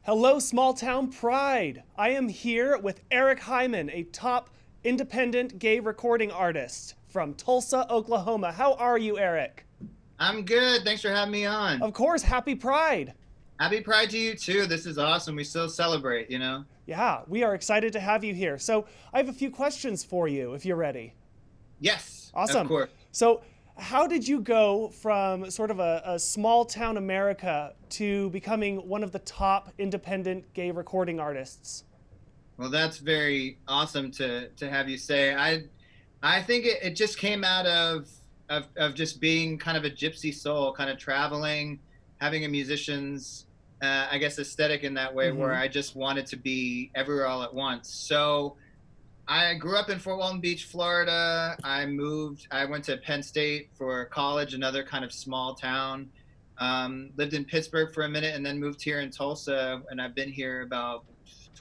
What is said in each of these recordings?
Hello, small town pride. I am here with Eric Hyman, a top independent gay recording artist from Tulsa, Oklahoma. How are you, Eric? I'm good. Thanks for having me on. Of course, happy Pride. Happy Pride to you too. This is awesome. We still celebrate. Yeah, we are excited to have you here. So, I have a few questions for you if you're ready. Yes, of Awesome. course. So, how did you go from sort of a small town America to becoming one of the top independent gay recording artists? Well, that's very awesome to have you say. I think it just came out of just being kind of a gypsy soul, kind of traveling, having a musician's I guess aesthetic in that way, where Mm-hmm. I just wanted to be everywhere all at once. So I grew up in Fort Walton Beach, Florida. I went to Penn State for college, another kind of small town. Lived in Pittsburgh for a minute and then moved here in Tulsa. And I've been here about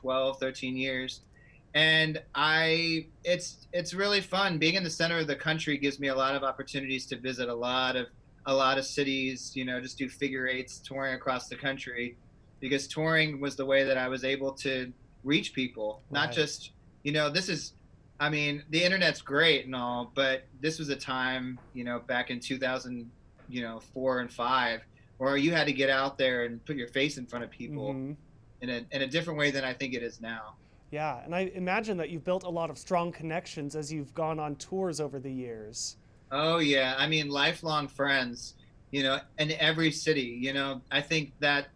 12, 13 years. And it's really fun. Being in the center of the country gives me a lot of opportunities to visit a lot of cities, just do figure eights touring across the country because touring was the way that I was able to reach people, not Right. just this is, I mean, the internet's great and all, but this was a time, back in 2000, 4 and 5, where you had to get out there and put your face in front of people Mm-hmm. in a different way than I think it is now. Yeah, and I imagine that you've built a lot of strong connections as you've gone on tours over the years. Oh yeah, I mean, lifelong friends, in every city. I think that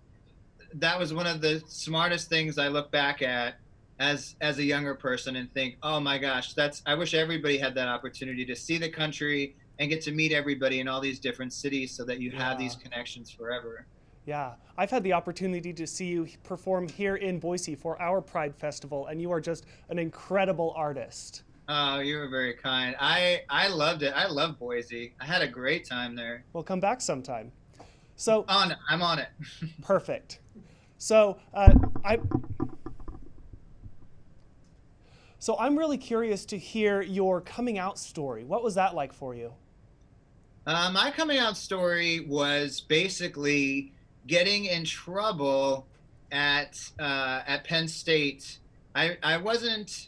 was one of the smartest things I look back at as a younger person and think, oh my gosh, that's I wish everybody had that opportunity to see the country and get to meet everybody in all these different cities so that you have Yeah, these connections forever. yeah. I've had the opportunity to see you perform here in Boise for our Pride Festival, and you are just an incredible artist. Oh, you were very kind. I loved it. I love Boise. I had a great time there. We'll come back sometime. So, I'm on it. perfect. So, I so I'm really curious to hear your coming out story. What was that like for you? My coming out story was basically getting in trouble at Penn State. I wasn't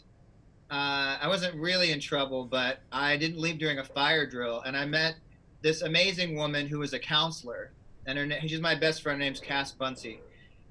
really in trouble, but I didn't leave during a fire drill, and I met this amazing woman who was a counselor, and she's my best friend. Her name's Cass Bunsey,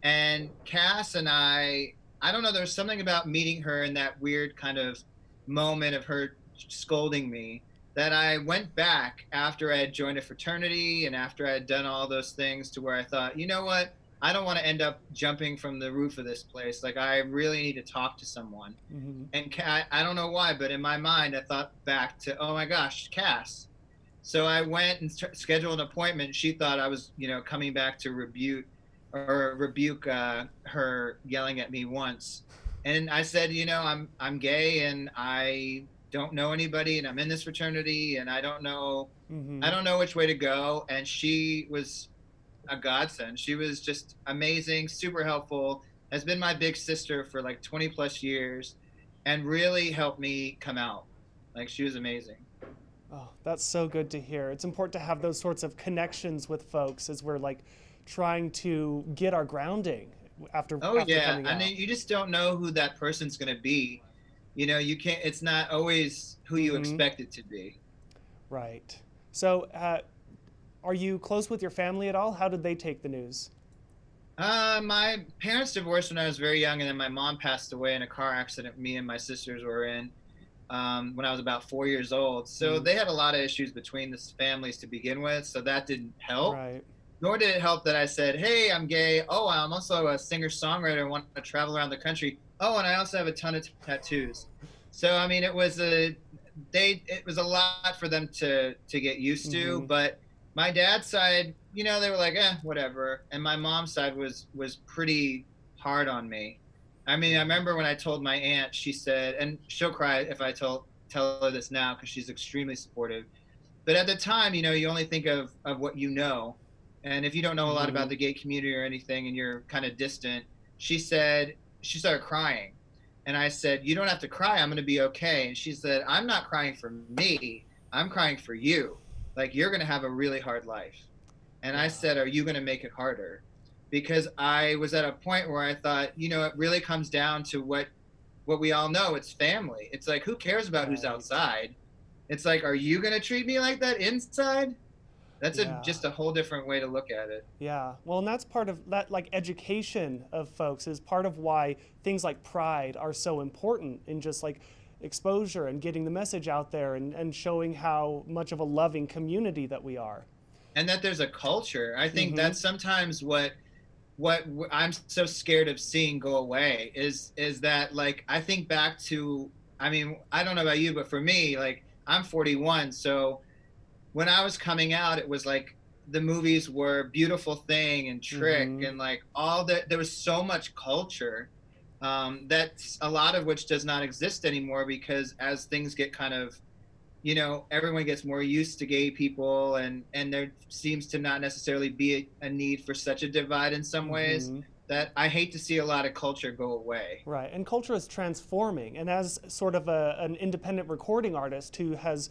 and Cass and I don't know. There was something about meeting her in that weird kind of moment of her scolding me that I went back after I had joined a fraternity and after I had done all those things to where I thought, you know what? I don't want to end up jumping from the roof of this place. Like, I really need to talk to someone. Hmm. And I don't know why, but in my mind, I thought back to, oh my gosh, Cass. So I went and scheduled an appointment. She thought I was, coming back to rebuke her yelling at me once. And I said, I'm gay and I don't know anybody and I'm in this fraternity and I Hmm. don't know which way to go. And she was a godsend. She was just amazing, super helpful, has been my big sister for like 20 plus years and really helped me come out. Like, she was amazing. Oh, that's so good to hear. It's important to have those sorts of connections with folks as we're like trying to get our grounding Oh after yeah. coming I out. mean, you just don't know who that person's going to be. You can't, it's not always who you Hmm. expect it to be. Right. So, are you close with your family at all? How did they take the news? My parents divorced when I was very young, and then my mom passed away in a car accident me and my sisters were in when I was about 4 years old. So Mm, they had a lot of issues between the families to begin with. So that didn't help. right. Nor did it help that I said, "Hey, I'm gay. Oh, I'm also a singer-songwriter and want to travel around the country. Oh, and I also have a ton of tattoos." So I mean, it was a lot for them to get used to. Hmm. But my dad's side, they were like, whatever. And my mom's side was pretty hard on me. I mean, I Yeah. remember when I told my aunt, she said, and she'll cry if I tell her this now because she's extremely supportive. But at the time, you only think of what you know. And if you don't know a lot Hmm. about the gay community or anything and you're kind of distant, she started crying. And I said, "You don't have to cry. I'm going to be okay." And she said, "I'm not crying for me. I'm crying for you. Like, you're going to have a really hard life." And I Yeah. said, "Are you going to make it harder?" because I was at a point where I thought, it really comes down to what we all know. It's family. It's like, who cares about who's Right. outside? It's like, are you going to treat me like that inside? That's Yeah. just a whole different way to look at it. Yeah. Well, and that's part of that, like education of folks is part of why things like Pride are so important in just like exposure and getting the message out there and showing how much of a loving community that we are. And that there's a culture. I think Mm-hmm. that's sometimes what I'm so scared of seeing go away is that, like, I think back to, I mean, I don't know about you, but for me, like, I'm 41, so when I was coming out, it was like the movies were Beautiful Thing and Trick, Mm-hmm. and like all that. There was so much culture, that's a lot of which does not exist anymore, because as things get kind of, everyone gets more used to gay people, and there seems to not necessarily be a need for such a divide in some ways, Mm-hmm. that I hate to see a lot of culture go away. Right. And culture is transforming. And as sort of an independent recording artist who has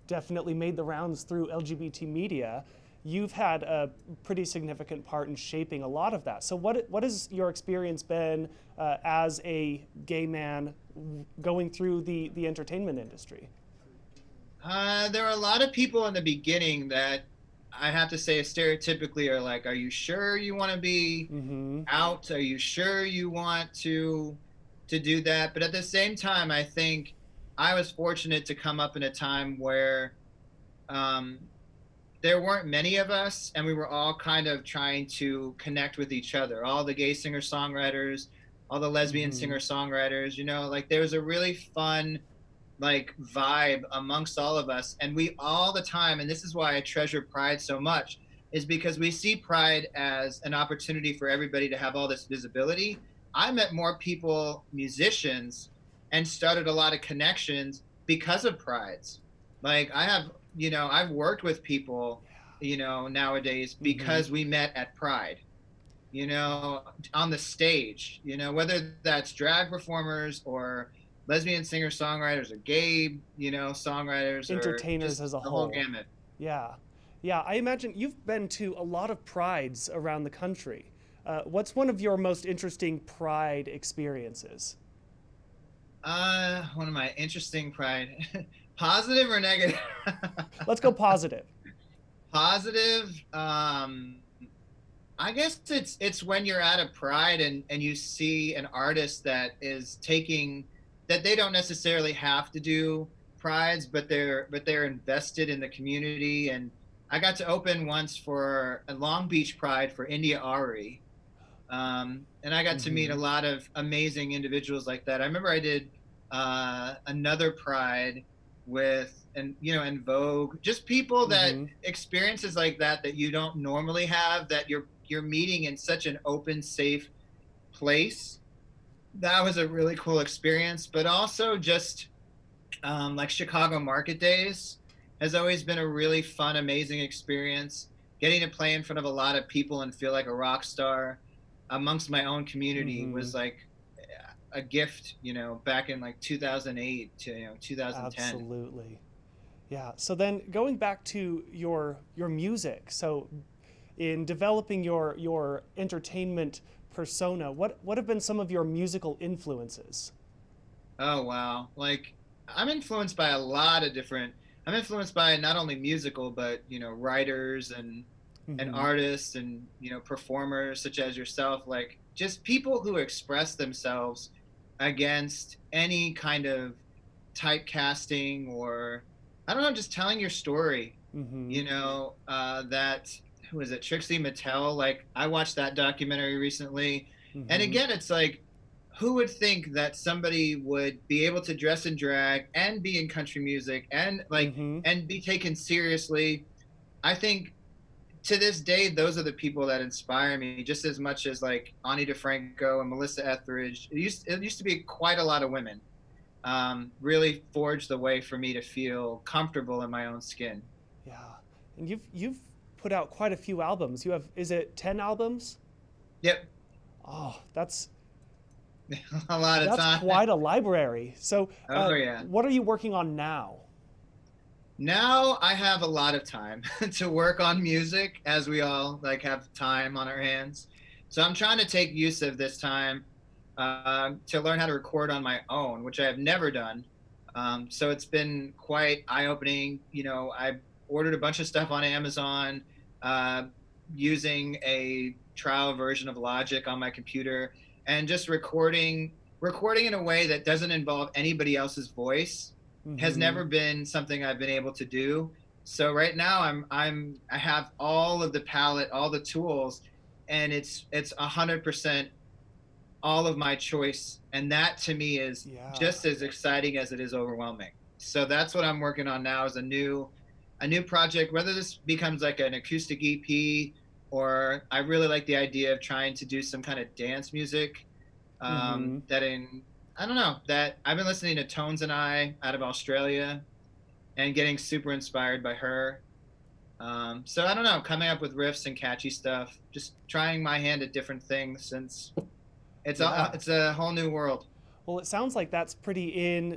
definitely made the rounds through LGBT media, you've had a pretty significant part in shaping a lot of that. So, what has your experience been as a gay man going through the entertainment industry? There are a lot of people in the beginning that I have to say stereotypically are like, are you sure you want to be Mm-hmm. out? Are you sure you want to do that? But at the same time, I think I was fortunate to come up in a time where, um, there weren't many of us, and we were all kind of trying to connect with each other. All the gay singer songwriters, all the lesbian Mm-hmm. singer songwriters. Like, there was a really fun, like, vibe amongst all of us, and we all the time, and this is why I treasure Pride so much, is because we see Pride as an opportunity for everybody to have all this visibility. I met more people, musicians, and started a lot of connections because of Prides. Like, I've worked with people, nowadays, Mm-hmm. because we met at Pride, you know, on the stage, whether that's drag performers or lesbian singer songwriters or gay, songwriters, or Entertainers just as a the whole whole. gamut. Yeah. Yeah, I imagine you've been to a lot of prides around the country. What's one of your most interesting pride experiences? One of my interesting Pride, positive or negative? Let's go positive. Positive. I guess it's when you're at a Pride, and you see an artist that is taking, that they don't necessarily have to do Prides, but they're invested in the community. And I got to open once for a Long Beach Pride for India Ari, and I got to meet a Mm-hmm. lot of amazing individuals like that. I remember I did, another Pride with, and in Vogue, just people that Mm-hmm. experiences like that you don't normally have, that you're meeting in such an open, safe place. That was a really cool experience. But also just, like, Chicago Market Days has always been a really fun, amazing experience. Getting to play in front of a lot of people and feel like a rock star amongst my own community Mm-hmm. was like a gift, back in like 2008 to 2010. Absolutely. Yeah. So then going back to your music. So in developing your entertainment persona, what have been some of your musical influences? Oh wow! Like, I'm influenced by a lot of different. I'm influenced by not only musical, but writers and Mm-hmm. artists, and performers such as yourself. Like, just people who express themselves against any kind of typecasting, or, I don't know, just telling your story. Mm-hmm. That, who is it? Trixie Mattel. Like, I watched that documentary recently, and Mm-hmm. again, it's like, who would think that somebody would be able to dress in drag and be in country music, and like, Mm-hmm. and be taken seriously? I think to this day, those are the people that inspire me just as much as, like, Ani DeFranco and Melissa Etheridge. It used to be quite a lot of women, really forged the way for me to feel comfortable in my own skin. Yeah. And you've put out quite a few albums. You have, is it 10 albums? Yep. Oh, A lot of that's time. quite a library. So, Oh yeah. what are you working on now? Now I have a lot of time to work on music, as we all, like, have time on our hands. So I'm trying to take use of this time to learn how to record on my own, which I have never done. So it's been quite eye-opening. I ordered a bunch of stuff on Amazon uh, using a trial version of Logic on my computer, and just recording in a way that doesn't involve anybody else's voice has Mm-hmm. never been something I've been able to do. So right now I have all of the palette, all the tools, and it's 100% all of my choice, and that to me is Yeah. just as exciting as it is overwhelming. So that's what I'm working on now, is a new project, whether this becomes like an acoustic EP, or I really like the idea of trying to do some kind of dance music. Mm-hmm. That in I don't know, that I've been listening to Tones and I out of Australia and getting super inspired by her. So I don't know, coming up with riffs and catchy stuff, just trying my hand at different things, since Yeah. it's a whole new world. Well, it sounds like that's pretty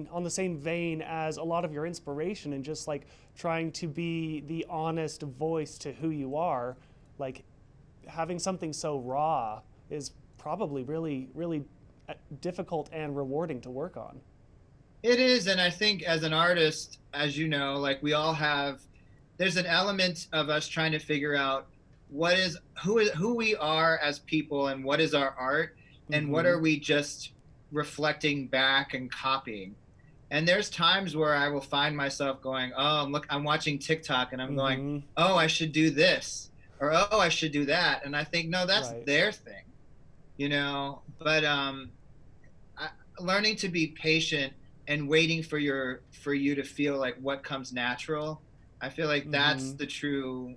on the same vein as a lot of your inspiration, and just like trying to be the honest voice to who you are. Like having something so raw is probably really, really difficult and rewarding to work on. It is, and I think as an artist, as you know, like we all have, there's an element of us trying to figure out who we are as people, and what is our art, and what Mm-hmm. are we just reflecting back and copying. And there's times where I will find myself going, "Oh, look, I'm watching TikTok and I'm going, Mm-hmm. "Oh, I should do this," or "Oh, I should do that." And I think, "No, that's Right. their thing." But I, learning to be patient and waiting for you to feel like what comes natural. I feel like Mm-hmm.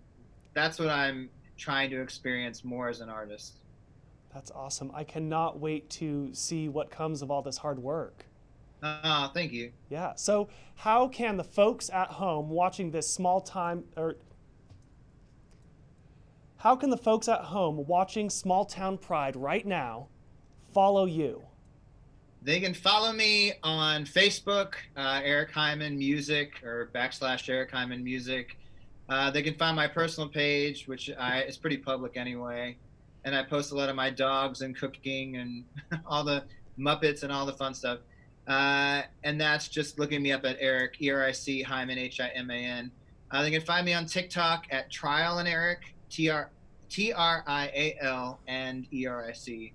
that's what I'm trying to experience more as an artist. That's awesome. I cannot wait to see what comes of all this hard work. Ah, thank you. Yeah. So, how can the folks at home watching this small time, or how can the folks at home watching Small Town Pride right now follow you? They can follow me on Facebook, Eric Hyman Music, or / Eric Hyman Music. They can find my personal page, which is pretty public anyway, and I post a lot of my dogs and cooking and all the Muppets and all the fun stuff. And that's just looking me up at Eric, ERIC Hyman, HIMAN. They can find me on TikTok at Trial and Eric, TRIAL and ERIC.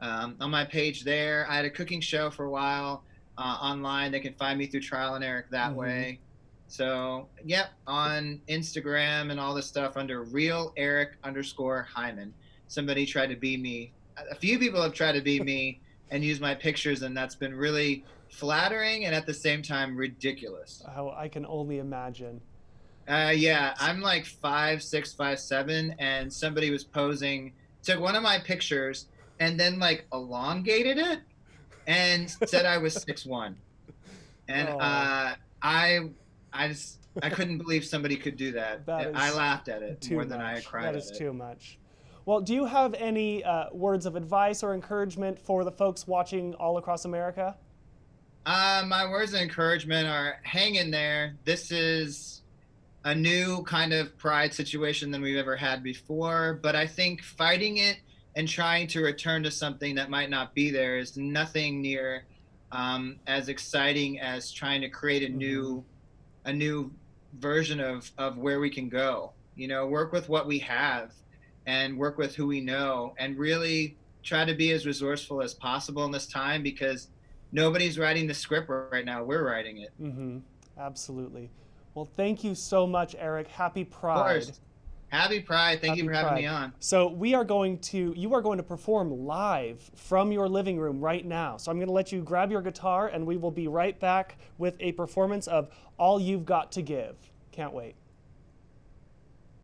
On my page there, I had a cooking show for a while online. They can find me through Trial and Eric that Mm-hmm. way. So, yep, on Instagram and all this stuff under real Eric _ Hyman. Somebody tried to be me. A few people have tried to be me and use my pictures, and that's been really flattering and at the same time ridiculous. How I can only imagine. Yeah, I'm like 5'6", 5'7", and somebody was posing, took one of my pictures, and then like elongated it and said I was 6'1", and Oh, I couldn't believe somebody could do that. that I is laughed at it too more than I much. cried That at is it. too much. Well, do you have any words of advice or encouragement for the folks watching all across America? My words of encouragement are: hang in there. This is a new kind of pride situation than we've ever had before. But I think fighting it and trying to return to something that might not be there is nothing near as exciting as trying to create Mm-hmm. a new version of where we can go. Work with what we have and work with who we know, and really try to be as resourceful as possible in this time, because nobody's writing the script right now. We're writing it. Mm-hmm. Absolutely. Well, thank you so much, Eric. Happy Of Pride. course. Happy Pride. Thank you Happy for having Pride. me on. So you are going to perform live from your living room right now. So I'm going to let you grab your guitar, and we will be right back with a performance of All You've Got to Give. Can't wait.